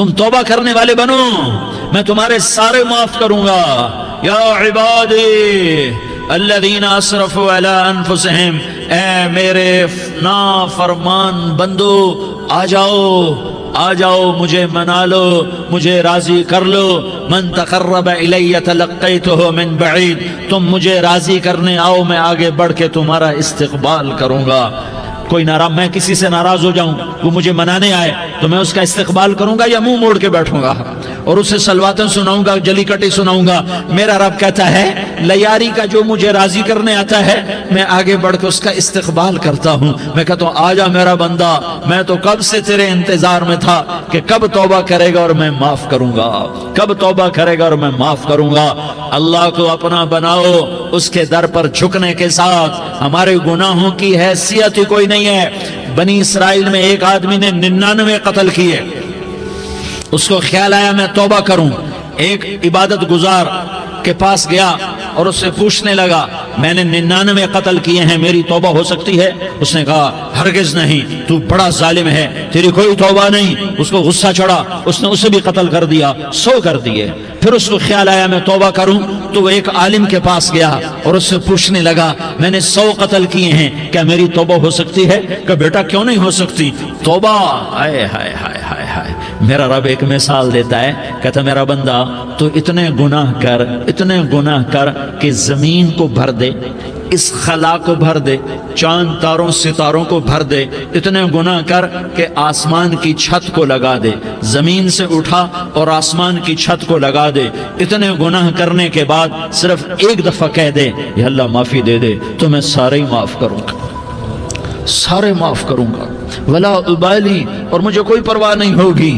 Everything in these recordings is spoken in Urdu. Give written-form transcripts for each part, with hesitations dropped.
تم توبہ کرنے والے بنو، میں تمہارے سارے معاف کروں گا۔ یا عبادی الذین اسرفوا علی انفسہم، اے میرے نافرمان بندو آ جاؤ مجھے منا لو، مجھے راضی کر لو۔ من تقرب الی تلقیتہ من بعید، تم مجھے راضی کرنے آؤ، میں آگے بڑھ کے تمہارا استقبال کروں گا۔ کوئی ناراض، میں کسی سے ناراض ہو جاؤں، وہ مجھے منانے آئے تو میں اس کا استقبال کروں گا یا منہ موڑ کے بیٹھوں گا اور اسے سلواتیں سناؤں گا، جلی کٹی سناؤں گا؟ میرا رب کہتا ہے لیاری کا جو مجھے راضی کرنے آتا ہے میں آگے بڑھ کے اس کا استقبال کرتا ہوں۔ میں کہتا ہوں آجا میرا بندہ، میں تو کب سے تیرے انتظار میں تھا کہ کب توبہ کرے گا اور میں معاف کروں گا، کب توبہ کرے گا اور میں معاف کروں گا۔ اللہ کو اپنا بناؤ، اس کے در پر جھکنے کے ساتھ ہمارے گناہوں کی حیثیت ہی کوئی نہیں ہے۔ بنی اسرائیل میں ایک آدمی نے 99 قتل کیے، اس کو خیال آیا میں توبہ کروں، ایک عبادت گزار کے پاس گیا اور اس سے پوچھنے لگا میں نے 99 قتل کیے ہیں، میری توبہ ہو سکتی ہے؟ اس نے کہا ہرگز نہیں، تو بڑا ظالم ہے، تیری کوئی توبہ نہیں۔ اس کو غصہ چڑھا، اس نے اسے بھی قتل کر دیا، 100 کر دیے۔ پھر اس کو خیال آیا میں توبہ کروں تو وہ ایک عالم کے پاس گیا اور اس سے پوچھنے لگا میں نے 100 قتل کیے ہیں، کیا میری توبہ ہو سکتی ہے؟ کہ بیٹا کیوں نہیں ہو سکتی توبہ؟ ہائے ہائے ہائے ہائے ہائے، میرا رب ایک مثال دیتا ہے، کہتا میرا بندہ تو اتنے گناہ کر کہ زمین کو بھر دے، اس خلا کو بھر دے، چاند تاروں ستاروں کو بھر دے، اتنے گناہ کر کہ آسمان کی چھت کو لگا دے، زمین سے اٹھا اور آسمان کی چھت کو لگا دے، اتنے گناہ کرنے کے بعد صرف ایک دفعہ کہہ دے یا اللہ معافی دے دے تو میں سارے ہی معاف کروں گا، سارے معاف کروں گا، ولا ابالی، اور مجھے کوئی پرواہ نہیں ہوگی۔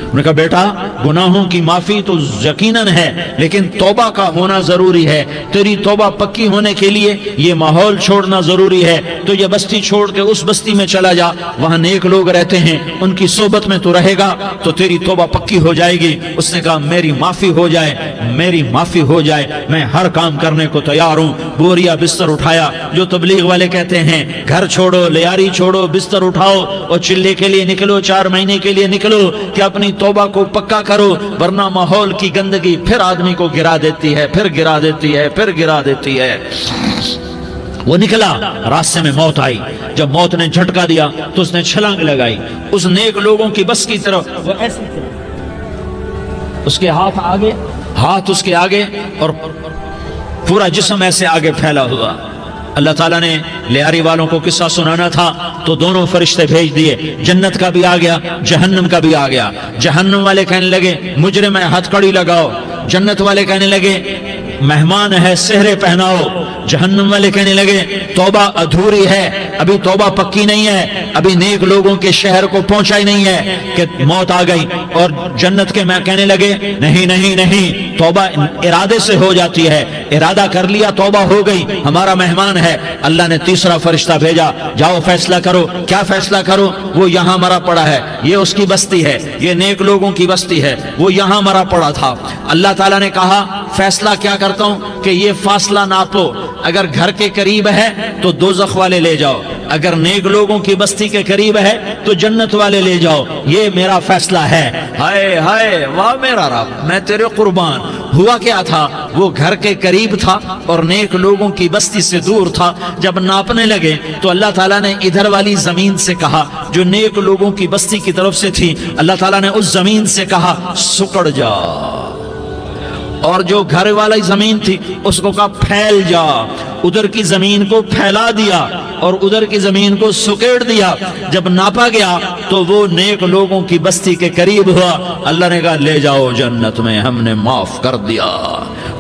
انہوں نے کہا بیٹا گناہوں کی معافی تو یقیناً ہے لیکن توبہ کا ہونا ضروری ہے، تیری توبہ پکی ہونے کے لیے یہ ماحول چھوڑنا ضروری ہے، تو یہ بستی چھوڑ کے اس بستی میں چلا جا، وہاں نیک لوگ رہتے ہیں، ان کی صحبت میں تو رہے گا تو تیری توبہ پکی ہو جائے گی۔ اس نے کہا میری معافی ہو جائے، میری معافی ہو جائے، میں ہر کام کرنے کو تیار ہوں۔ بوریا بستر اٹھایا، جو تبلیغ والے کہتے ہیں گھر چھوڑو، لیاری چھوڑو، بستر اٹھاؤ اور چلے کے لیے نکلو، 4 مہینے کے لیے نکلو کہ اپنی توبہ کو پکا کرو، ورنہ ماحول کی گندگی پھر آدمی کو گرا دیتی ہے، پھر گرا دیتی ہے، پھر گرا دیتی ہے۔ وہ نکلا، راستے میں موت آئی، جب موت نے جھٹکا دیا تو اس نے چھلانگ لگائی اس نیک لوگوں کی بس کی طرف، وہ ایسے اس کے ہاتھ اس کے آگے اور پورا جسم ایسے آگے پھیلا ہوا۔ اللہ تعالیٰ نے لیاری والوں کو قصہ سنانا تھا تو دونوں فرشتے بھیج دیے، جنت کا بھی آ گیا، جہنم کا بھی آ گیا۔ جہنم والے کہنے لگے مجرم ہے ہتھ کڑی لگاؤ، جنت والے کہنے لگے مہمان ہے سہرے پہناؤ۔ جہنم والے کہنے لگے توبہ ادھوری ہے، ابھی توبہ پکی نہیں ہے، ابھی نیک لوگوں کے شہر کو پہنچا ہی نہیں ہے کہ موت آ گئی۔ اور جنت کے میں کہنے لگے نہیں نہیں نہیں، توبہ ارادے سے ہو جاتی ہے، ارادہ کر لیا توبہ ہو گئی، ہمارا مہمان ہے۔ اللہ نے تیسرا فرشتہ بھیجا، جاؤ فیصلہ کرو۔ کیا فیصلہ کرو؟ وہ یہاں مرا پڑا ہے، یہ اس کی بستی ہے، یہ نیک لوگوں کی بستی ہے، وہ یہاں مرا پڑا تھا۔ اللہ تعالیٰ نے کہا فیصلہ کیا کرتا ہوں کہ یہ فاصلہ ناپو، اگر گھر کے قریب ہے تو دوزخ والے لے جاؤ، اگر نیک لوگوں کی بستی کے قریب ہے تو جنت والے لے جاؤ، یہ میرا فیصلہ ہے۔ ہائے ہائے واہ میرا رب، میں تیرے قربان۔ ہوا کیا تھا؟ وہ گھر کے قریب تھا اور نیک لوگوں کی بستی سے دور تھا۔ جب ناپنے لگے تو اللہ تعالیٰ نے ادھر والی زمین سے کہا جو نیک لوگوں کی بستی کی طرف سے تھی، اللہ تعالیٰ نے اس زمین سے کہا سکڑ جا، اور جو گھر والی زمین تھی اس کو کہا پھیل جا۔ ادھر کی زمین کو پھیلا دیا اور ادھر کی زمین کو سکیڑ دیا۔ جب ناپا گیا تو وہ نیک لوگوں کی بستی کے قریب ہوا۔ اللہ نے کہا لے جاؤ جنت میں، ہم نے معاف کر دیا۔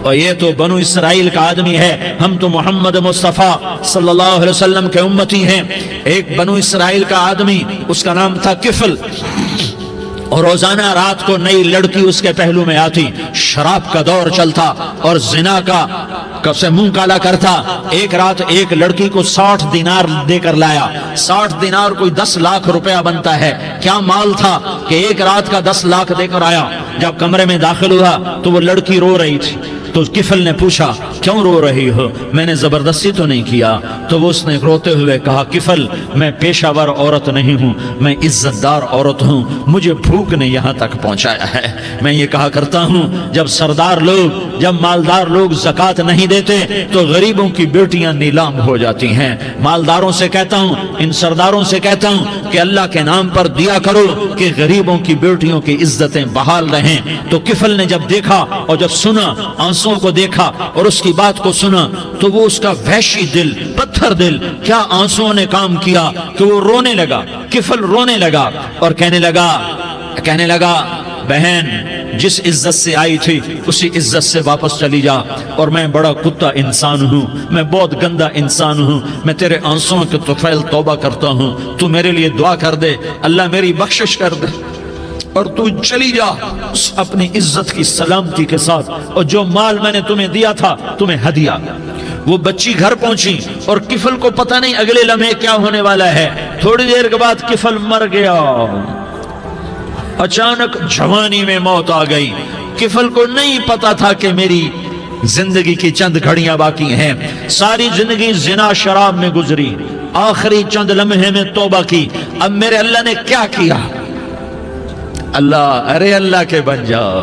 اور یہ تو بنو اسرائیل کا آدمی ہے، ہم تو محمد مصطفیٰ صلی اللہ علیہ وسلم کے امتی ہیں۔ ایک بنو اسرائیل کا آدمی، اس کا نام تھا کفل، اور روزانہ رات کو نئی لڑکی اس کے پہلو میں آتی، شراب کا دور چلتا اور زنا کا سے منہ کالا کرتا۔ ایک رات ایک لڑکی کو 60 دینار دے کر لایا۔ 60 دینار کوئی 10 لاکھ روپیہ بنتا ہے۔ کیا مال تھا کہ ایک رات کا 10 لاکھ دے کر آیا۔ جب کمرے میں داخل ہوا تو وہ لڑکی رو رہی تھی، تو کفل نے پوچھا کیوں رو رہی ہو؟ میں نے زبردستی تو نہیں کیا۔ تو وہ اس نے روتے ہوئے کہا کفل میں پیشہ ور عورت نہیں ہوں، میں عزت دار عورت ہوں، مجھے بھوک نے یہاں تک پہنچایا ہے۔ میں یہ کہا کرتا ہوں جب سردار لوگ، جب مالدار لوگ زکوٰۃ نہیں دیتے تو غریبوں کی بیٹیاں نیلام ہو جاتی ہیں۔ مالداروں سے کہتا ہوں، ان سرداروں سے کہتا ہوں کہ اللہ کے نام پر دیا کرو کہ غریبوں کی بیٹیوں کی عزتیں بحال رہیں۔ تو کفل نے جب دیکھا اور جب سنا، آنسوں کو دیکھا اور اس کی بات کو سنا، تو وہ اس کا وحشی دل، پتھر دل، کیا آنسوں نے کام کیا کہ وہ رونے لگا۔ کفل رونے لگا اور کہنے لگا بہن جس عزت سے آئی تھی اسی عزت سے واپس چلی جا، اور میں بڑا کتا انسان ہوں، میں بہت گندا انسان ہوں، میں تیرے آنسوں کے طفیل توبہ کرتا ہوں، تو میرے لیے دعا کر دے، اللہ میری بخشش کر دے، اور تو چلی جا اپنی عزت کی سلامتی کے ساتھ، اور جو مال میں نے تمہیں دیا تھا تمہیں ہدیہ۔ وہ بچی گھر پہنچی اور کفل کو پتہ نہیں اگلے لمحے کیا ہونے والا ہے۔ تھوڑی دیر کے بعد کفل مر گیا، اچانک جوانی میں موت آ گئی۔ کفل کو نہیں پتا تھا کہ میری زندگی کی چند گھڑیاں باقی ہیں، ساری زندگی زنا شراب میں گزری، آخری چند لمحے میں توبہ کی، اب میرے اللہ نے کیا کیا؟ اللہ کے بن جاؤ،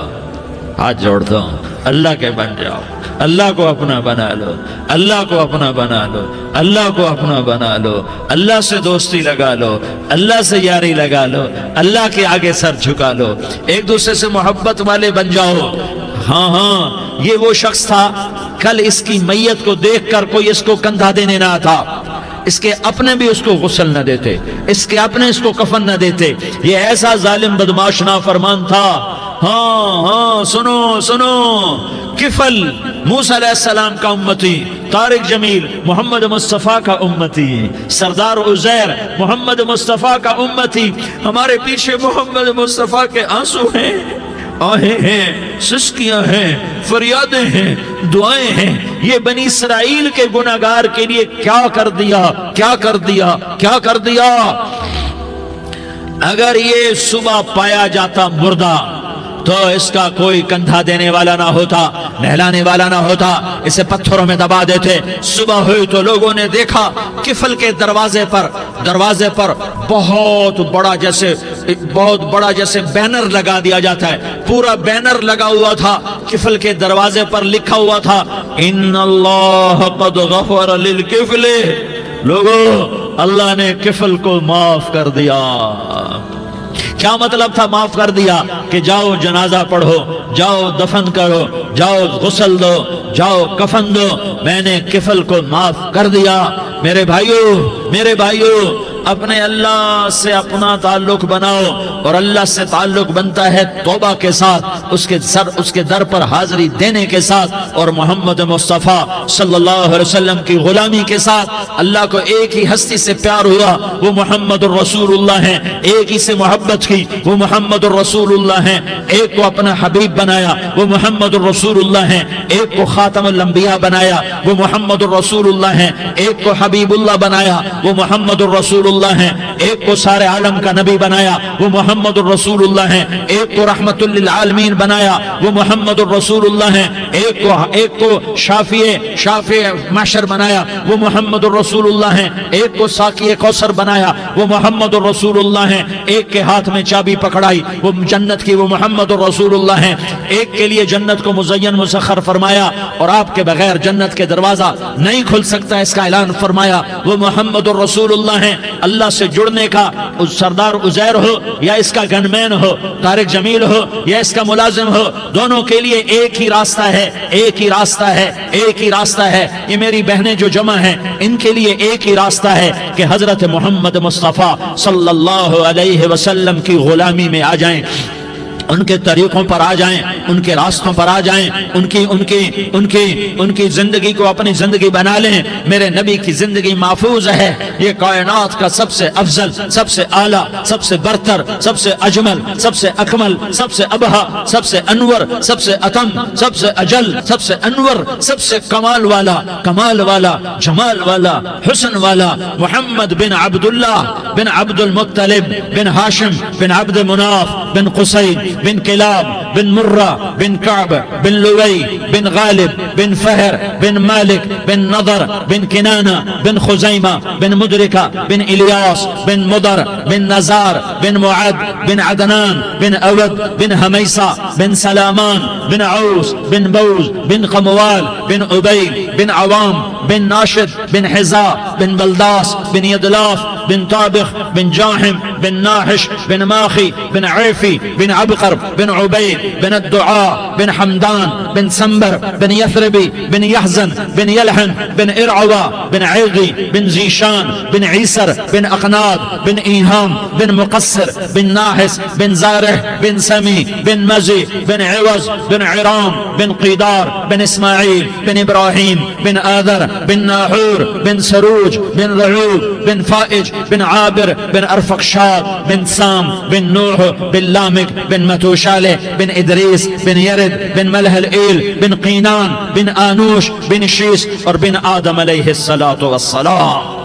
ہاتھ جوڑتا ہوں، اللہ کے بن جاؤ، اللہ کو اپنا بنا لو، اللہ کو اپنا بنا لو، اللہ کو اپنا بنا لو، اللہ سے دوستی لگا لو، اللہ سے یاری لگا لو، اللہ کے آگے سر جھکا لو، ایک دوسرے سے محبت والے بن جاؤ۔ ہاں یہ وہ شخص تھا، کل اس کی میت کو دیکھ کر کوئی اس کو کندھا دینے نہ آتا، اس کے اپنے بھی اس کو غسل نہ دیتے، اس کے اپنے اس کو کفن نہ دیتے، یہ ایسا ظالم بدماش نافرمان تھا۔ ہاں سنو، کفل موسیٰ علیہ السلام کا امتی، طارق جمیل محمد مصطفیٰ کا امتی، سردار عزیر محمد مصطفیٰ کا امتی، ہمارے پیچھے محمد مصطفیٰ کے آنسو ہیں، آہیں ہیں، سسکیاں ہیں، فریادیں ہیں، دعائیں ہیں۔ یہ بنی اسرائیل کے گناہگار کے لیے کیا کر دیا۔ اگر یہ صبح پایا جاتا مردہ تو اس کا کوئی کندھا دینے والا نہ ہوتا، نہلانے والا نہ ہوتا، اسے پتھروں میں دبا دیتے۔ صبح ہوئی تو لوگوں نے دیکھا کفل کے دروازے پر بہت بڑا جیسے بینر لگا دیا جاتا ہے، پورا بینر لگا ہوا تھا، کفل کے دروازے پر لکھا ہوا تھا ان اللہ قد غفر للکفل، لوگو اللہ نے کفل کو معاف کر دیا۔ کیا مطلب تھا معاف کر دیا؟ کہ جاؤ جنازہ پڑھو، جاؤ دفن کرو، جاؤ غسل دو، جاؤ کفن دو، میں نے کفل کو معاف کر دیا۔ میرے بھائیو اپنے اللہ سے اپنا تعلق بناؤ، اور اللہ سے تعلق بنتا ہے توبہ کے ساتھ، اس کے در پر حاضری دینے کے ساتھ، اور محمد مصطفیٰ صلی اللہ علیہ وسلم کی غلامی کے ساتھ۔ اللہ کو ایک ہی ہستی سے پیار ہوا، وہ محمد الرسول اللہ ہیں، ایک ہی سے محبت کی، وہ محمد الرسول اللہ ہیں، ایک کو اپنا حبیب بنایا، وہ محمد الرسول اللہ ہیں، ایک کو خاتم الانبیاء بنایا، وہ محمد الرسول اللہ ہیں، ایک کو حبیب اللہ بنایا، وہ محمد الرسول اللہ ہیں، ایک کو سارے عالم کا نبی بنایا، وہ محمد الرسول اللہ ہیں، ایک کو رحمت للعالمین بنایا، وہ محمد الرسول اللہ ہیں، ایک کو شافع محشر بنایا، وہ محمد الرسول اللہ ہیں، ایک کو ساقی کوثر بنایا، وہ محمد الرسول اللہ ہیں، ایک کے ہاتھ میں چابی پکڑائی وہ جنت کی، وہ محمد الرسول اللہ ہیں، ایک کے لیے جنت کو مزین مسخر فرمایا، اور آپ کے بغیر جنت کے دروازہ نہیں کھل سکتا اس کا اعلان فرمایا، وہ محمد الرسول اللہ ہیں۔ اللہ سے جڑنے کا سردار عزیر ہو یا اس کا گنمین ہو، طارق جمیل ہو یا اس کا ملازم ہو، دونوں کے لیے ایک ہی راستہ ہے۔ یہ میری بہنیں جو جمع ہیں ان کے لیے ایک ہی راستہ ہے کہ حضرت محمد مصطفیٰ صلی اللہ علیہ وسلم کی غلامی میں آ جائیں، ان کے طریقوں پر آ جائیں، ان کے راستوں پر آ جائیں، ان کی زندگی کو اپنی زندگی بنا لیں۔ میرے نبی کی زندگی محفوظ ہے، یہ کائنات کا سب سے افضل، سب سے اعلیٰ، سب سے برتر، سب سے اجمل، سب سے اکمل، سب سے ابہا، سب سے انور، سب سے اتم، سب سے اجل، سب سے انور، سب سے کمال والا، جمال والا، حسن والا، محمد بن عبداللہ بن عبد المطلب بن ہاشم بن عبد مناف بن قصی بن کلاب بن مرہ بن کعب بن لوی بن غالب بن فہر بن مالک بن نضر بن کنانہ بن خزیمہ بن مدرکہ بن الیاس بن مضر بن نزار بن معد بن عدنان بن اود بن حمیسہ بن سلامان بن عوس بن بوز بن قموال بن عبید بن عوام بن ناشد بن حزا بن بلداس بن یدلاف بن طابخ بن جاحم بن ناحش بن ماخی بن عیفی بن عبقر بن عبید بن الدعاء بن حمدان بن سنبر بن یثربی بن یحزن بن یلحن بن ارعوى بن عیغی بن زیشان بن عیسر بن اقناد بن ایہام بن مقصر بن ناحس بن زارح بن سمی بن مزی بن عوض بن عرام بن قیدار بن اسماعیل بن ابراہیم بن آذر بن ناحور بن سروج بن رعوب بن فائج بن عابر بن ارفقشاد بن سام بن نوح بن لامک بن متوشالہ بن ادریس بن یرد بن ملح الایل بن قینان بن آنوش بن شیس اور بن آدم علیہ السلام۔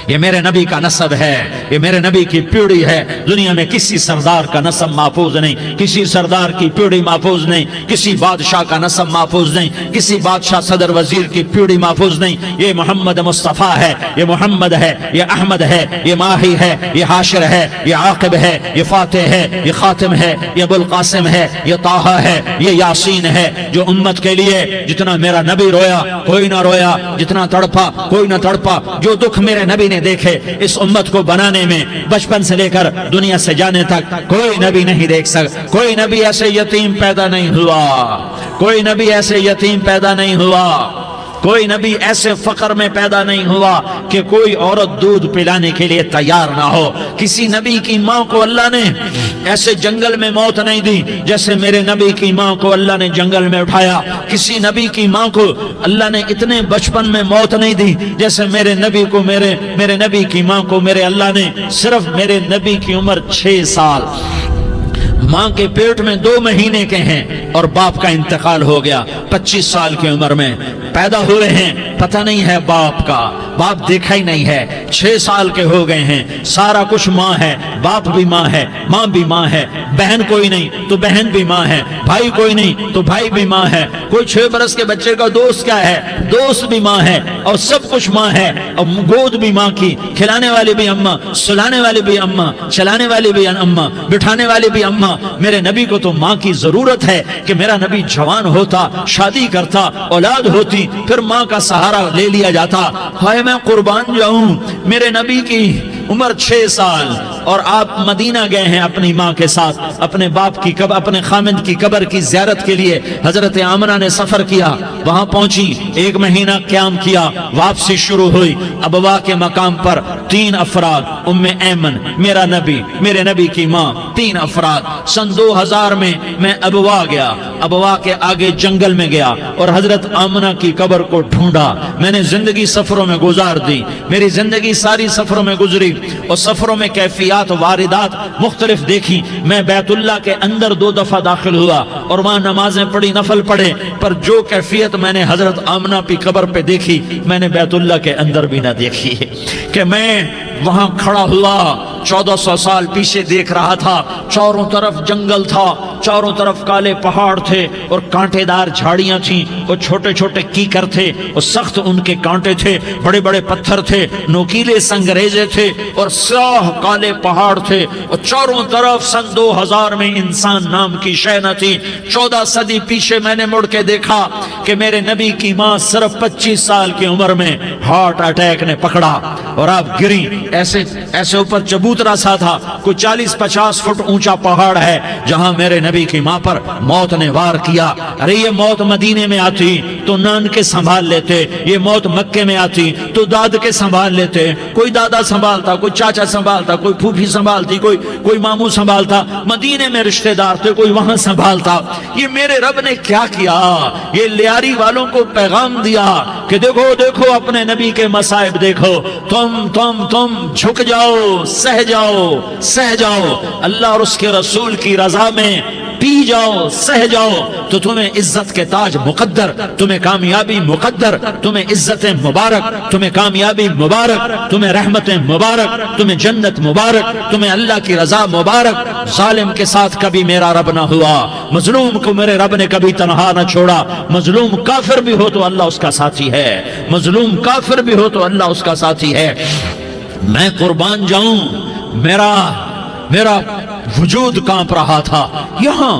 یہ میرے نبی کا نسب ہے، یہ میرے نبی کی پیڑھی ہے۔ دنیا میں کسی سردار کا نسب محفوظ نہیں، کسی سردار کی پیڑھی محفوظ نہیں، کسی بادشاہ کا نسب محفوظ نہیں، کسی بادشاہ صدر وزیر کی پیڑھی محفوظ نہیں۔ یہ محمد مصطفیٰ ہے، یہ محمد ہے، یہ احمد ہے، یہ ماہی ہے، یہ حاشر ہے، یہ عاقب ہے، یہ فاتح ہے، یہ خاتم ہے، یہ ابو القاسم ہے، یہ طٰہٰ ہے، یہ یاسین ہے۔ جو امت کے لیے جتنا میرا نبی رویا کوئی نہ رویا، جتنا تڑپا کوئی نہ تڑپا، جو دکھ میرے نبی نے دیکھے اس امت کو بنانے میں، بچپن سے لے کر دنیا سے جانے تک کوئی نبی نہیں دیکھ سکتا۔ کوئی نبی ایسے یتیم پیدا نہیں ہوا، کوئی نبی ایسے یتیم پیدا نہیں ہوا، کوئی نبی ایسے فقر میں پیدا نہیں ہوا کہ کوئی عورت دودھ پلانے کے لیے تیار نہ ہو۔ کسی نبی کی ماں کو اللہ نے ایسے جنگل میں موت نہیں دی جیسے میرے نبی کی ماں کو اللہ نے جنگل میں اٹھایا۔ کسی نبی کی ماں کو اللہ نے اتنے بچپن میں موت نہیں دی جیسے میرے نبی کو میرے نبی کی ماں کو میرے اللہ نے صرف میرے نبی کی عمر 6 سال، ماں کے پیٹ میں 2 مہینے کے ہیں اور باپ کا انتقال ہو گیا 25 سال کی عمر میں پیدا ہوئے ہیں، پتہ نہیں ہے باپ کا، باپ دیکھا ہی نہیں ہے، 6 سال کے ہو گئے ہیں، سارا کچھ ماں ہے، باپ بھی ماں ہے، ماں بھی ماں ہے، بہن کوئی نہیں تو بہن بھی ماں ہے، بھائی کوئی نہیں تو بھائی بھی ماں ہے، کوئی 6 برس کے بچے کا دوست کیا ہے، دوست بھی ماں ہے، اور سب کچھ ماں ہے، اور گود بھی ماں کی، کھلانے والی بھی اماں، سلانے والی بھی اماں، چلانے والی بھی اماں، بٹھانے والی بھی اماں۔ میرے نبی کو تو ماں کی ضرورت ہے کہ میرا نبی جوان ہوتا، شادی کرتا، اولاد ہوتی، پھر ماں کا سہارا لے لیا جاتا۔ ہائے میں قربان جاؤں، میرے نبی کی عمر 6 سال اور آپ مدینہ گئے ہیں اپنی ماں کے ساتھ، اپنے باپ کی اپنے خامند کی قبر کی زیارت کے لیے حضرت آمنہ نے سفر کیا، وہاں پہنچی، 1 مہینہ قیام کیا، واپسی شروع ہوئی۔ ابوا کے مقام پر 3 افراد، ام ایمن، میرا نبی، میرے نبی کی ماں، 3 افراد۔ سن 2000 میں ابوا گیا، ابوا کے آگے جنگل میں گیا اور حضرت آمنہ کی قبر کو ڈھونڈا۔ میں نے زندگی سفروں میں گزار دی، میری زندگی ساری سفروں میں گزری اور سفروں میں کیفیات واردات مختلف دیکھی۔ میں بیت اللہ کے اندر 2 دفعہ داخل ہوا اور وہاں نمازیں پڑھی، نفل پڑھے، پر جو کیفیت میں نے حضرت آمنہ کی قبر پہ دیکھی میں نے بیت اللہ کے اندر بھی نہ دیکھی، کہ میں وہاں کھڑا ہوا 1400 سال پیچھے دیکھ رہا تھا، چاروں طرف جنگل تھا، چاروں طرف کالے پہاڑ تھے اور کانٹے دار جھاڑیاں تھیں اور چھوٹے چھوٹے کیکر تھے اور سخت ان کے کانٹے تھے، بڑے بڑے پتھر تھے، نوکیلے سنگریزے تھے اور سیاہ کالے پہاڑ تھے اور چاروں طرف سن 2000 میں انسان نام کی شے نہ تھی۔ 14 صدی پیچھے میں نے مڑ کے دیکھا کہ میرے نبی کی ماں صرف 25 سال کی عمر میں ہارٹ اٹیک نے پکڑا اور آپ گری، ایسے اوپر چبوترا سا تھا، کوئی 40-50 فٹ اونچا پہاڑ ہے جہاں میرے نبی کی ماں پر موت نے وار کیا۔ ارے یہ موت مدینے میں آتی تو نان کے سنبھال لیتے، یہ موت مکے میں آتی تو داد کے سنبھال لیتے، کوئی دادا سنبھالتا، کوئی چاچا سنبھالتا، کوئی پھوپھی سنبھالتی، کوئی ماموں سنبھالتا، مدینے میں رشتہ دار تھے کوئی وہاں سنبھالتا۔ یہ میرے رب نے کیا کیا؟ یہ لیاری والوں کو پیغام دیا کہ دیکھو دیکھو اپنے نبی کے مصائب دیکھو، تم جھک جاؤ، سہ جاؤ، اللہ اور اس کے رسول کی رضا میں پی جاؤ سہ جاؤ تو تمہیں عزت کے تاج مقدر، تمہیں کامیابی مقدر، تمہیں عزتیں مبارک، تمہیں کامیابی مبارک، تمہیں رحمتیں مبارک، تمہیں جنت مبارک، تمہیں اللہ کی رضا مبارک۔ ظالم کے ساتھ کبھی میرا رب نہ ہوا، مظلوم کو میرے رب نے کبھی تنہا نہ چھوڑا۔ مظلوم کافر بھی ہو تو اللہ اس کا ساتھی ہے، مظلوم کافر بھی ہو تو اللہ اس کا ساتھی ہے۔ میں قربان جاؤں، میرا وجود کانپ رہا تھا۔ یہاں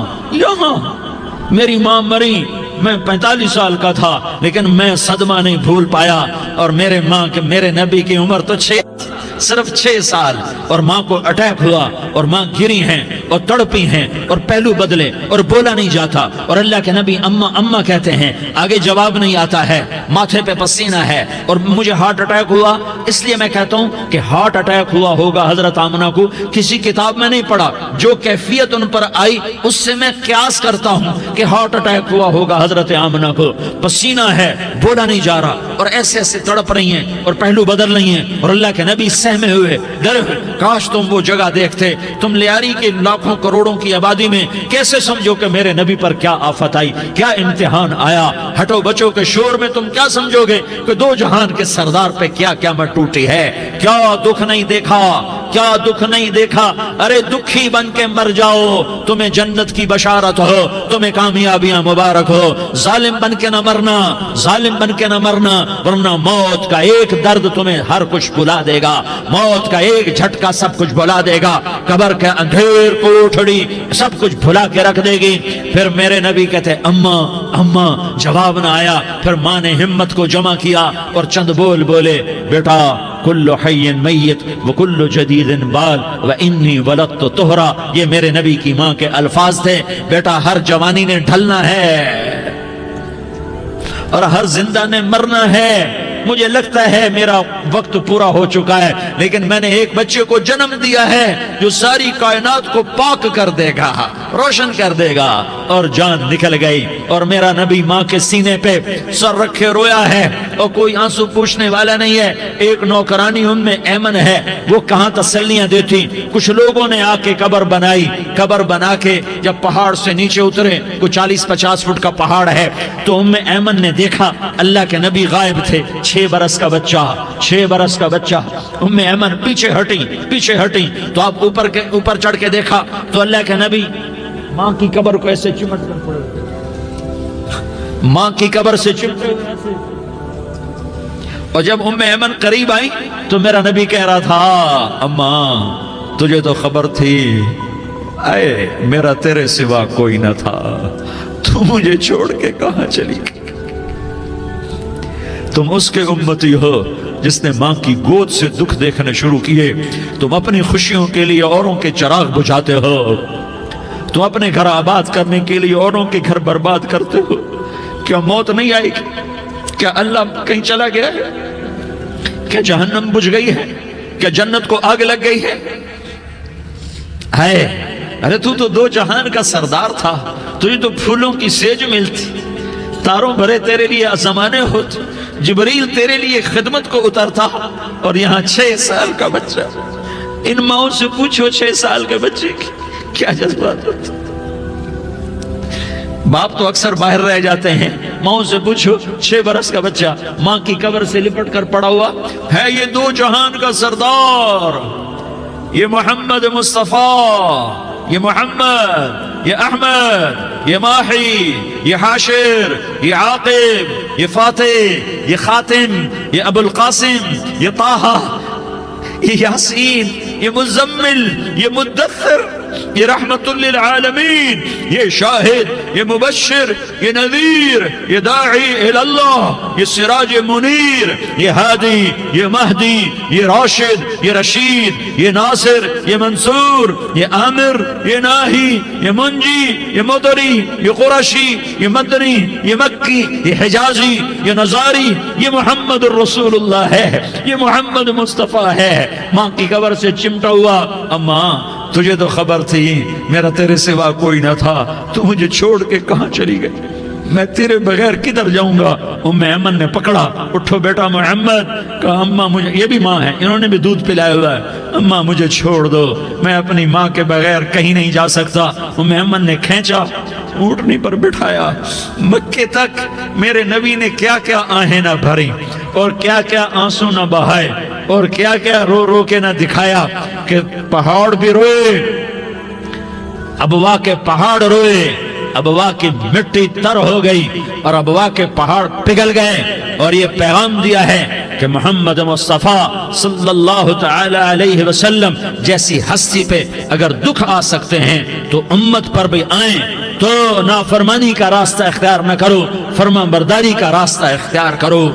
میری ماں مری، میں 45 سال کا تھا، لیکن میں صدمہ نہیں بھول پایا۔ اور میرے نبی کی عمر تو صرف 6 سال، اور ماں کو اٹیک ہوا اور ماں گری ہیں اور تڑپی ہیں اور پہلو بدلے اور بولا نہیں جاتا، اور اللہ کے نبی اماں اماں کہتے ہیں، آگے جواب نہیں آتا ہے، ماتھے پہ پسینہ ہے، اور مجھے ہارٹ اٹیک ہوا۔ اس لیے میں کہتا ہوں کہ ہارٹ اٹیک ہوا ہوگا حضرت آمنہ کو، کسی کتاب میں نہیں پڑھا، جو کیفیت ان پر آئی اس سے میں قیاس کرتا ہوں کہ ہارٹ اٹیک ہوا ہوگا حضرت آمنہ کو۔ پسینہ ہے، بولا نہیں جا رہا، اور ایسے ایسے تڑپ رہی ہیں اور پہلو بدل رہی ہیں، اور اللہ کے نبی سہمے ہوئے ڈرے ہوئے۔ کاش تم وہ جگہ دیکھتے، تم لیاری کے لاکھوں کروڑوں کی آبادی میں کیسے سمجھو کہ میرے نبی پر کیا آفت آئی، کیا امتحان آیا۔ ہٹو بچوں کے شور میں تم کیا سمجھو گے کہ دو جہان کے سردار پہ کیا قیامت ٹوٹی ہے۔ کیا دکھ نہیں دیکھا، کیا دکھ نہیں دیکھا۔ ارے دکھی بن کے مر جاؤ، تمہیں جنت کی بشارت ہو، تمہیں کامیابیاں مبارک ہو۔ ظالم بن کے نہ مرنا، ظالم بن کے نہ مرنا، ورنہ موت کا ایک درد تمہیں ہر کچھ بلا دے گا، موت کا ایک جھٹکا سب کچھ بھلا دے گا، قبر کے اندھیر کوٹھڑی سب کچھ بھلا کے رکھ دے گی۔ پھر میرے نبی کہتے اماں اماں، جواب نہ آیا۔ پھر ماں نے ہمت کو جمع کیا اور چند بول بولے، بیٹا کل حی میت وکل جدید بال وانی ولدت طہرا۔ یہ میرے نبی کی ماں کے الفاظ تھے، بیٹا ہر جوانی نے ڈھلنا ہے اور ہر زندہ نے مرنا ہے۔ مجھے لگتا ہے میرا وقت پورا ہو چکا ہے، لیکن میں نے ایک بچے کو جنم دیا ہے جو ساری کائنات کو پاک کر دے گا، روشن کر دے گا۔ اور جان نکل گئی، اور میرا نبی ماں کے سینے پہ سر رکھے رویا ہے، اور کوئی آنسو پوچھنے والا نہیں ہے۔ ایک نوکرانی ام میں ایمن ہے، وہ کہاں تسلیاں دیتی۔ کچھ لوگوں نے آ کے قبر بنائی، قبر بنا کے جب پہاڑ سے نیچے اترے، کوئی 40-50 فٹ کا پہاڑ ہے، تو ام ایمن نے دیکھا اللہ کے نبی غائب تھے، 6 برس کا بچہ، 6 برس کا بچہ۔ ام ایمن پیچھے ہٹی تو آپ اوپر چڑھ کے دیکھا تو اللہ کے نبی ماں کی قبر کو ایسے چمٹ کر پڑے، ماں کی قبر سے چمٹے ہوئے ایسے۔ اور جب ام ایمن قریب آئی تو میرا نبی کہہ رہا تھا، اماں تجھے تو خبر تھی، اے میرا تیرے سوا کوئی نہ تھا، تو مجھے چھوڑ کے کہاں چلی گئی۔ تم اس کے امتی ہو جس نے ماں کی گود سے دکھ دیکھنے شروع کیے۔ تم اپنی خوشیوں کے لیے اوروں کے چراغ بجھاتے ہو، تم اپنے گھر آباد کرنے کے لیے اوروں کے گھر برباد کرتے ہو۔ کیا موت نہیں آئے گی؟ کیا اللہ کہیں چلا گیا ہے؟ کیا جہنم بجھ گئی ہے؟ کیا جنت کو آگ لگ گئی ہے؟ ارے تو 2 جہان کا سردار تھا، تجھے تو پھولوں کی سیج ملتی، تاروں بھرے تیرے لیے زمانے ہوتے، جبریل تیرے لیے خدمت کو اترتا، اور یہاں 6 سال کا بچہ۔ ان ماؤں سے پوچھو 6 سال کے بچے کی کیا جذبات ہوتے۔ باپ تو اکثر باہر رہ جاتے ہیں، ماؤں سے پوچھو 6 برس کا بچہ ماں کی قبر سے لپٹ کر پڑا ہوا ہے۔ یہ 2 جہان کا سردار، یہ محمد مصطفیٰ، یہ محمد، یہ احمد، یہ ماہی، یہ حاشر، یہ عاقب، یہ فاتح، یہ خاتم، یہ ابو القاسم، یہ طٰہٰ، یہ یاسین، یہ مزمل، یہ مدثر، یہ رحمت للعالمین، یہ شاہد، یہ مبشر، یہ نذیر، یہ داعی اللہ، یہ سراج منیر، یہ ہادی، یہ مہدی، یہ راشد، یہ رشید، یہ ناصر، یہ منصور، یہ عامر، یہ ناہی، یہ منجی، یہ مدری، یہ قرشی، یہ مدنی، یہ مکی، یہ حجازی، یہ نظاری، یہ محمد الرسول اللہ ہے، یہ محمد مصطفیٰ ہے۔ ماں کی قبر سے چمٹا ہوا، اماں تجھے تو خبر تھی میرا تیرے سوا کوئی نہ تھا، تو مجھے چھوڑ کے کہاں چلی گئی۔ میں تیرے بغیر کدھر جاؤں گا؟ ام ایمن نے پکڑا، اٹھو بیٹا محمد، کہا اماں مجھے، یہ بھی ماں ہے، انہوں نے بھی دودھ پلایا ہوا ہے، اماں مجھے چھوڑ دو، میں اپنی ماں کے بغیر کہیں نہیں جا سکتا۔ ام ایمن نے کھینچا، اونٹنی پر بٹھایا، مکے تک میرے نبی نے کیا کیا آہیں نہ بھری اور کیا کیا آنسو نہ بہائے اور کیا کیا رو رو کے نہ دکھایا کہ پہاڑ بھی روئے، ابوا کے پہاڑ روئے، ابوا کی مٹی تر ہو گئی اور ابوا کے پہاڑ پگھل گئے، اور یہ پیغام دیا ہے کہ محمد مصطفیٰ صلی اللہ تعالی علیہ وسلم جیسی ہستی پہ اگر دکھ آ سکتے ہیں تو امت پر بھی آئیں، تو نافرمانی کا راستہ اختیار نہ کرو، فرما برداری کا راستہ اختیار کرو۔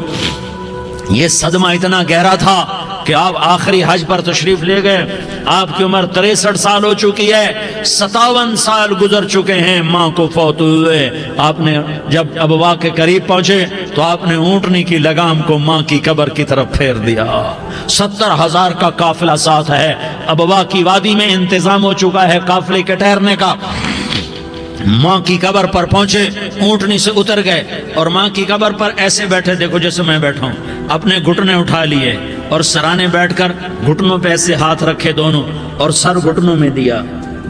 یہ صدمہ اتنا گہرا تھا کہ آپ آخری حج پر تشریف لے گئے، آپ کی عمر 63 سال ہو چکی ہے، 57 سال گزر چکے ہیں ماں کو فوت ہوئے۔ آپ نے جب ابوا کے قریب پہنچے تو آپ نے اونٹنی کی لگام کو ماں کی قبر کی طرف پھیر دیا۔ 70,000 کا قافلہ ساتھ ہے، ابوا کی وادی میں انتظام ہو چکا ہے قافلے کے ٹھہرنے کا۔ ماں کی قبر پر پہنچے، اونٹنی سے اتر گئے اور ماں کی قبر پر ایسے بیٹھے، دیکھو جیسے میں بیٹھا ہوں، اپنے گھٹنے اٹھا لیے اور سرانے بیٹھ کر گھٹنوں پہ ایسے ہاتھ رکھے دونوں اور سر گھٹنوں میں دیا،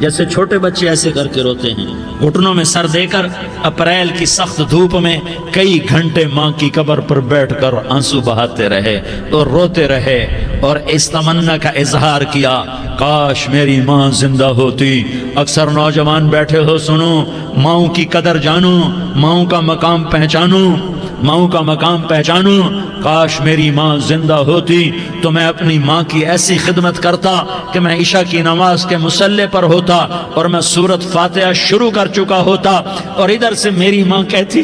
جیسے چھوٹے بچے ایسے کر کے روتے ہیں، گھٹنوں میں سر دے کر اپریل کی سخت دھوپ میں کئی گھنٹے ماں کی قبر پر بیٹھ کر آنسو بہاتے رہے اور روتے رہے اور اس تمنا کا اظہار کیا، کاش میری ماں زندہ ہوتی۔ اکثر نوجوان بیٹھے ہو، سنو، ماؤں کی قدر جانو، ماؤں کا مقام پہچانو، ماؤں کا مقام پہچانو۔ کاش میری ماں زندہ ہوتی تو میں اپنی ماں کی ایسی خدمت کرتا کہ میں عشاء کی نماز کے مصلی پر ہوتا اور میں سورۃ فاتحہ شروع کر چکا ہوتا، اور ادھر سے میری ماں کہتی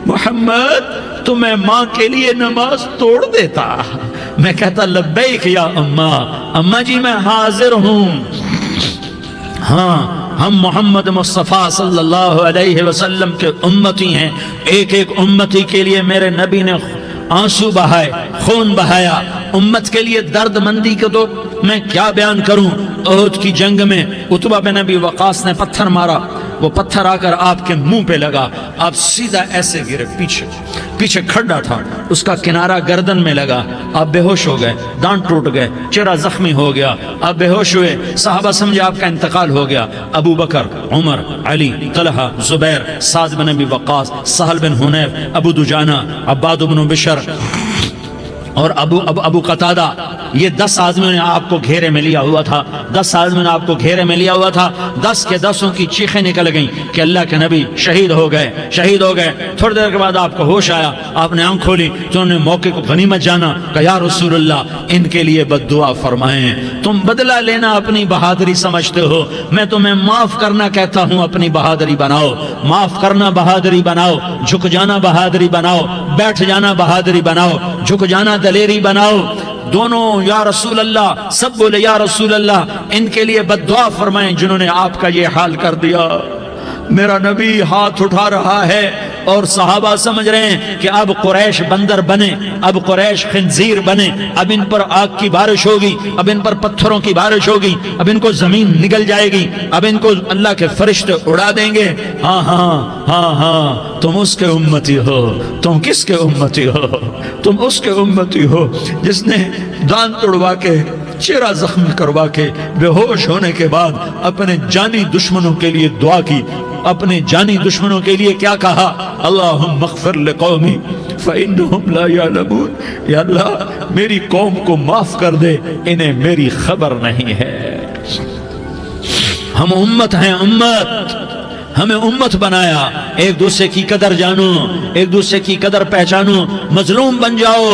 محمد تو میں ماں کے لیے نماز توڑ دیتا، میں کہتا لبیک یا اماں، اماں جی میں حاضر ہوں۔ ہاں، ہم محمد مصطفیٰ صلی اللہ علیہ وسلم کے امتی ہیں، ایک ایک امتی کے لیے میرے نبی نے آنسو بہائے، خون بہایا، امت کے لیے درد مندی کو تو میں کیا بیان کروں۔ احد کی جنگ میں عتبہ بن ابی وقاص نے پتھر مارا، وہ پتھر آ کر آپ کے منہ پہ لگا، آپ سیدھا ایسے گرے، پیچھے کھڈا تھا، اس کا کنارہ گردن میں لگا، آپ بے ہوش ہو گئے، دانت ٹوٹ گئے، چہرہ زخمی ہو گیا، آپ بے ہوش ہوئے، صحابہ سمجھے آپ کا انتقال ہو گیا۔ ابو بکر، عمر، علی، طلحہ، زبیر، سعد بن ابی وقاص، سہل بن حنیف، ابو دجانہ، عباد بن بشر اور ابو قتادہ، یہ 10 آدمیوں نے آپ کو گھیرے میں لیا ہوا تھا، 10 آدمیوں نے آپ کو گھیرے میں لیا ہوا تھا، 10 کے 10 کی چیخیں نکل گئیں کہ اللہ کے نبی شہید ہو گئے۔ تھوڑی دیر کے بعد آپ کو ہوش آیا، آپ نے آنکھ کھولی تو انہوں نے موقع کو غنیمت جانا کہ یا رسول اللہ ان کے لیے بد دعا فرمائیں، تم بدلہ لینا اپنی بہادری سمجھتے ہو، میں تمہیں معاف کرنا کہتا ہوں، اپنی بہادری بناؤ، معاف کرنا بہادری بناؤ، جھک جانا بہادری بناؤ، بیٹھ جانا بہادری بناؤ، جھک جانا دلیری بناؤ۔ دونوں یا رسول اللہ، سب بولے یا رسول اللہ، ان کے لیے بد دعا فرمائیں جنہوں نے آپ کا یہ حال کر دیا۔ میرا نبی ہاتھ اٹھا رہا ہے اور صحابہ سمجھ رہے ہیں کہ اب قریش بندر بنے، اب قریش خنزیر بنے، اب ان پر آگ کی بارش ہوگی، اب ان پر پتھروں کی بارش ہوگی، اب ان کو زمین نگل جائے گی، اب ان کو اللہ کے فرشتے اڑا دیں گے۔ ہاں ہاں ہاں ہاں، تم اس کے امتی ہو، تم کس کے امتی ہو؟ تم اس کے امتی ہو جس نے دانت توڑوا کے، چہرہ زخمی کروا کے، بے ہوش ہونے کے بعد اپنے جانی دشمنوں کے لیے دعا کی، اپنے جانی دشمنوں کے لیے کیا کہا؟ اللہم اغفر لقومی فإنہم لا یعلمون، یا اللہ میری قوم کو معاف کر دے، انہیں میری خبر نہیں ہے۔ ہم امت ہیں، امت، ہمیں امت بنایا، ایک دوسرے کی قدر جانو، ایک دوسرے کی قدر پہچانو، مظلوم بن جاؤ،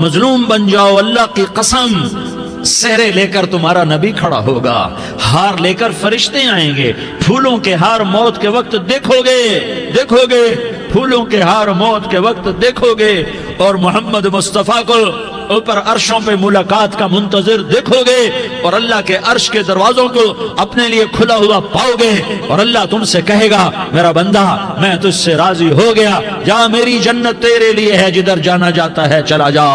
مظلوم بن جاؤ، اللہ کی قسم سہرے لے کر تمہارا نبی کھڑا ہوگا، ہار لے کر فرشتے آئیں گے، پھولوں کے ہار موت کے وقت دیکھو گے، پھولوں کے ہار موت کے وقت دیکھو گے، اور محمد مصطفیٰ کو اوپر عرشوں پہ ملاقات کا منتظر دیکھو گے، اور اللہ کے عرش کے دروازوں کو اپنے لیے کھلا ہوا پاؤ گے، اور اللہ تم سے کہے گا میرا بندہ میں تجھ سے راضی ہو گیا، جا میری جنت تیرے لیے ہے، جدھر جانا جاتا ہے چلا جا۔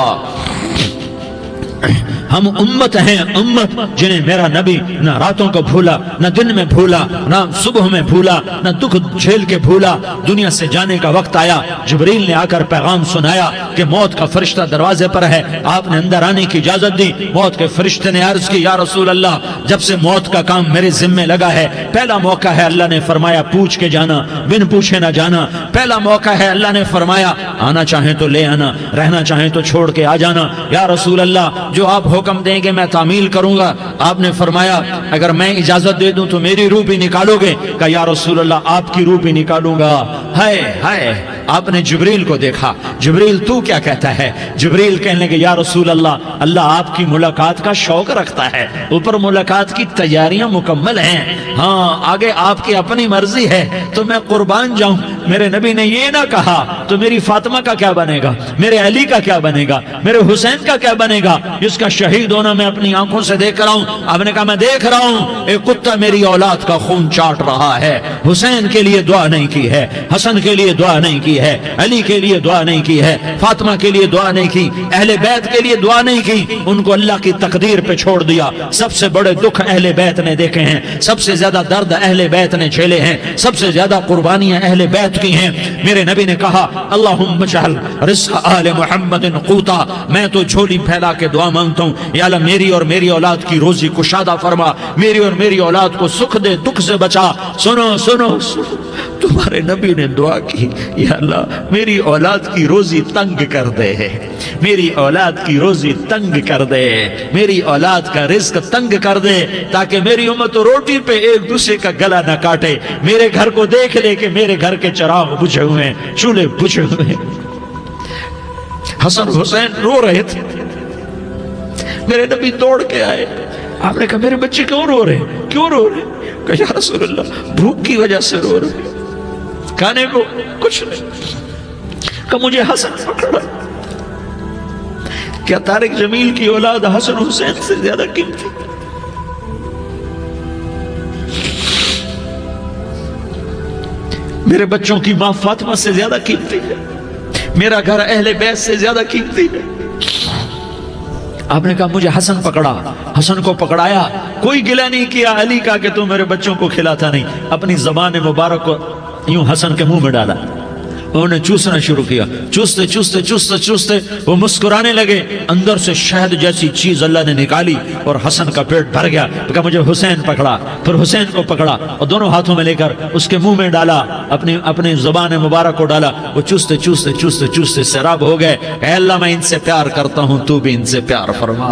ہم امت ہیں، امت جنہیں میرا نبی نہ راتوں کو بھولا، نہ دن میں بھولا، نہ صبح میں بھولا، نہ دکھ جھیل کے بھولا۔ دنیا سے جانے کا وقت آیا، جبریل نے آ کر پیغام سنایا کہ موت کا فرشتہ دروازے پر ہے، آپ نے اندر آنے کی اجازت دی۔ موت کے فرشتے نے عرض کی، یا رسول اللہ، جب سے موت کا کام میرے ذمے لگا ہے، پہلا موقع ہے، اللہ نے فرمایا پوچھ کے جانا، بن پوچھے نہ جانا۔ پہلا موقع ہے، اللہ نے فرمایا آنا چاہیں تو لے آنا، رہنا چاہیں تو چھوڑ کے آ جانا۔ یا رسول اللہ، جو آپ حکم دیں گے میں تعمیل کروں گا۔ آپ نے فرمایا اگر میں اجازت دے دوں تو میری روح بھی نکالو گے؟ کہا یا رسول اللہ، آپ کی روح بھی نکالوں گا۔ ہائے ہائے، آپ نے جبریل کو دیکھا، جبریل تو کیا کہتا ہے؟ جبریل کہنے لگے یا رسول اللہ، اللہ آپ کی ملاقات کا شوق رکھتا ہے، اوپر ملاقات کی تیاریاں مکمل ہیں، ہاں آگے آپ کی اپنی مرضی ہے تو میں قربان جاؤں۔ میرے نبی نے یہ نہ کہا تو میری فاطمہ کا کیا بنے گا، میرے علی کا کیا بنے گا، میرے حسین کا کیا بنے گا، جس کا شہید ہونا میں اپنی آنکھوں سے دیکھ رہا ہوں۔ آپ نے کہا میں دیکھ رہا ہوں، ایک کتا میری اولاد کا خون چاٹ رہا ہے۔ حسین کے لیے دعا نہیں کی ہے، حسن کے لیے دعا نہیں کی ہے، علی کے لیے دعا نہیں کی ہے، فاطمہ کے لیے دعا نہیں کی، اہل بیت کے لیے دعا نہیں کی، ان کو اللہ کی تقدیر پہ چھوڑ دیا۔ سب سے بڑے دکھ اہل بیت نے دیکھے ہیں، سب سے زیادہ درد اہل بیت نے جھیلے ہیں، سب سے زیادہ قربانیاں اہل بیت کی ہیں۔ میرے نبی نے کہا اللہم اجعل رزق آل محمد قوتا، میں تو جھولی پھیلا کے دعا مانگتا ہوں، یا اللہ میری اور میری اولاد کی روزی کشادہ فرما، میری اور میری اولاد کو سکھ دے، دکھ سے بچا۔ سنو سنو سنو، تمہارے نبی نے دعا کی، یا اللہ میری اولاد کی روزی تنگ کر دے، میری اولاد کی روزی تنگ کر دے، میری اولاد کا رزق تنگ کر دے، تاکہ میری امت روٹی پہ ایک دوسرے کا گلا نہ کاٹے، میرے گھر کو دیکھ لے کہ میرے گھر کے چراغ بجھے ہوئے ہیں، چولہے بجھے ہوئے ہیں۔ حسن حسین رو رہے تھے، میرے نبی دوڑ کے آئے، آپ نے کہا میرے بچے کیوں رو رہے ہیں، کیوں رو رہے ہیں؟ کہا یا رسول اللہ بھوک کی وجہ سے رو رہے ہیں، کھانے کو کچھ نہیں۔ کہ مجھے حسن پکڑا۔ کیا طارق جمیل کی اولاد حسن حسین سے زیادہ قیمتی؟ میرے بچوں کی ماں فاطمہ سے زیادہ قیمتی ہے، میرا گھر اہل بیت سے زیادہ قیمتی ہے۔ آپ نے کہا مجھے حسن پکڑا، حسن کو پکڑایا، کوئی گلہ نہیں کیا علی کا کہ تو میرے بچوں کو کھلاتا نہیں، اپنی زبان مبارک کو یوں حسن کے منہ میں ڈالا، انہوں نے چوسنا شروع کیا، چوستے چوستے چوستے چوستے وہ مسکرانے لگے، اندر سے شہد جیسی چیز اللہ نے نکالی اور حسن کا پیٹ بھر گیا۔ کہا مجھے حسین پکڑا، پھر حسین کو پکڑا اور دونوں ہاتھوں میں لے کر اس کے منہ میں ڈالا، اپنی زبان مبارک کو ڈالا، وہ چوستے چوستے چوستے چوستے سیراب ہو گئے۔ اے اللہ میں ان سے پیار کرتا ہوں، تو بھی ان سے پیار فرما،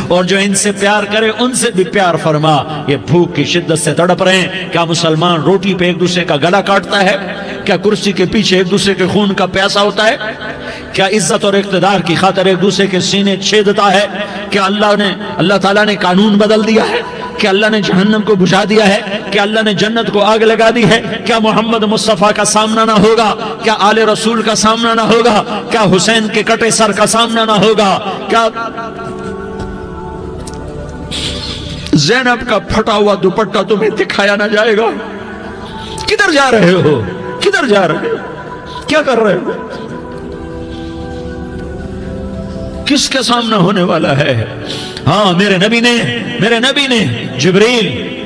اور جو ان سے پیار کرے ان سے بھی پیار فرما۔ یہ بھوک کی شدت سے تڑپ رہے ہیں، کیا مسلمان روٹی پہ ایک دوسرے کا گلا کاٹتا ہے؟ کیا کرسی کے پیچھے ایک دوسرے کے خون کا پیاسا ہوتا ہے؟ کیا عزت اور اقتدار کی خاطر ایک دوسرے کے سینے چھیدتا ہے؟ کیا اللہ تعالیٰ نے قانون بدل دیا ہے؟ کیا اللہ نے جہنم کو بجھا دیا ہے؟ کیا اللہ نے جنت کو آگ لگا دی ہے؟ کیا محمد مصطفیٰ کا سامنا نہ ہوگا؟ کیا آل رسول کا سامنا نہ ہوگا؟ کیا حسین کے کٹے سر کا سامنا نہ ہوگا؟ کیا زینب کا پھٹا ہوا دوپٹہ تمہیں دکھایا نہ جائے گا؟ کدھر جا رہے ہو؟ کدھر جا رہے ہو؟ کیا کر رہے ہو؟ کس کے سامنا ہونے والا ہے؟ ہاں میرے نبی نے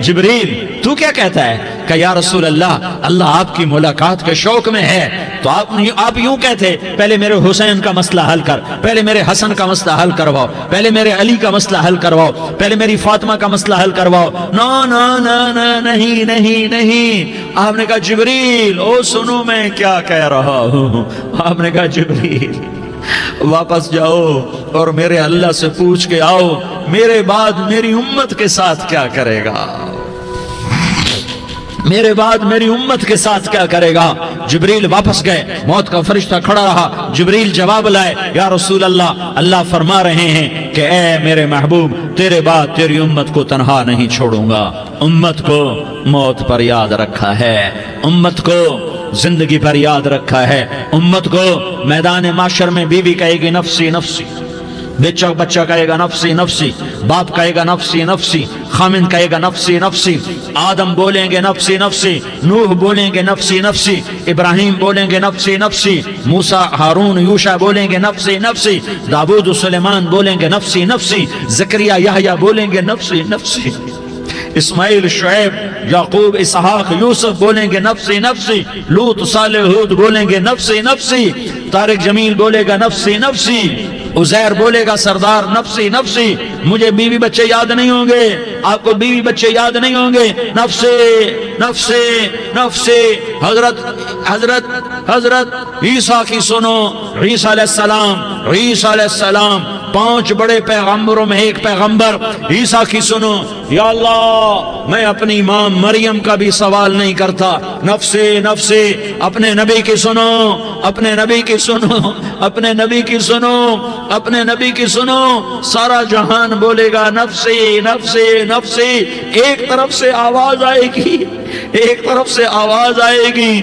جبریل تو کیا کہتا ہے؟ کہ یا رسول اللہ آپ کی ملاقات کے شوق میں ہے، تو آپ یوں کہتے پہلے میرے حسین کا مسئلہ حل کر، پہلے میرے حسن کا مسئلہ حل کرواؤ، پہلے میرے علی کا مسئلہ حل کرواؤ، پہلے میری فاطمہ کا مسئلہ حل کرواؤ۔ نہیں۔ آپ نے کہا جبریل او سنو میں کیا کہہ رہا ہوں۔ آپ نے کہا جبریل واپس جاؤ اور میرے اللہ سے پوچھ کے آؤ میرے بعد میری امت کے ساتھ کیا کرے گا، میرے بعد میری امت کے ساتھ کیا کرے گا۔ جبریل واپس گئے، موت کا فرشتہ کھڑا رہا، جبریل جواب لائے یا رسول اللہ فرما رہے ہیں کہ اے میرے محبوب تیرے بعد تیری امت کو تنہا نہیں چھوڑوں گا، امت کو موت پر یاد رکھا ہے، امت کو زندگی پر یاد رکھا ہے، امت کو میدان معاشر میں بیوی کہے گی نفسی نفسی، بچہ کہے گا نفسی نفسی، باپ کہے گا نفسی نفسی، خامن کہے گا نفسی نفسی، آدم بولیں گے نفسی نفسی، نوح بولیں گے نفسی نفسی، ابراہیم بولیں گے نفسی نفسی، موسیٰ ہارون یوشع بولیں گے نفسی نفسی، داؤد و سلیمان بولیں گے نفسی نفسی، زکریا یحییٰ بولیں گے نفسی نفسی، اسماعیل شعیب یعقوب اسحاق یوسف بولیں گے نفسی نفسی، لوط صالح ہود بولیں گے نفسی نفسی، طارق جمیل بولے گا نفسی نفسی، عزیر بولے گا سردار نفسی نفسی، مجھے بیوی بچے یاد نہیں ہوں گے، آپ کو بیوی بچے یاد نہیں ہوں گے، نفسی نفسی نفسی۔ حضرت عیسیٰ کی سنو، عیسیٰ علیہ السلام 5 بڑے پیغمبروں میں ایک پیغمبر عیسیٰ کی سنو، یا اللہ میں اپنی ماں مریم کا بھی سوال نہیں کرتا، نفسی نفسی، اپنے نبی کی سنو، اپنے نبی کی سنو، اپنے نبی کی سنو، اپنے نبی کی سنو، سارا جہان بولے گا نفسی نفسی نفسی، ایک طرف سے آواز آئے گی، ایک طرف سے آواز آئے گی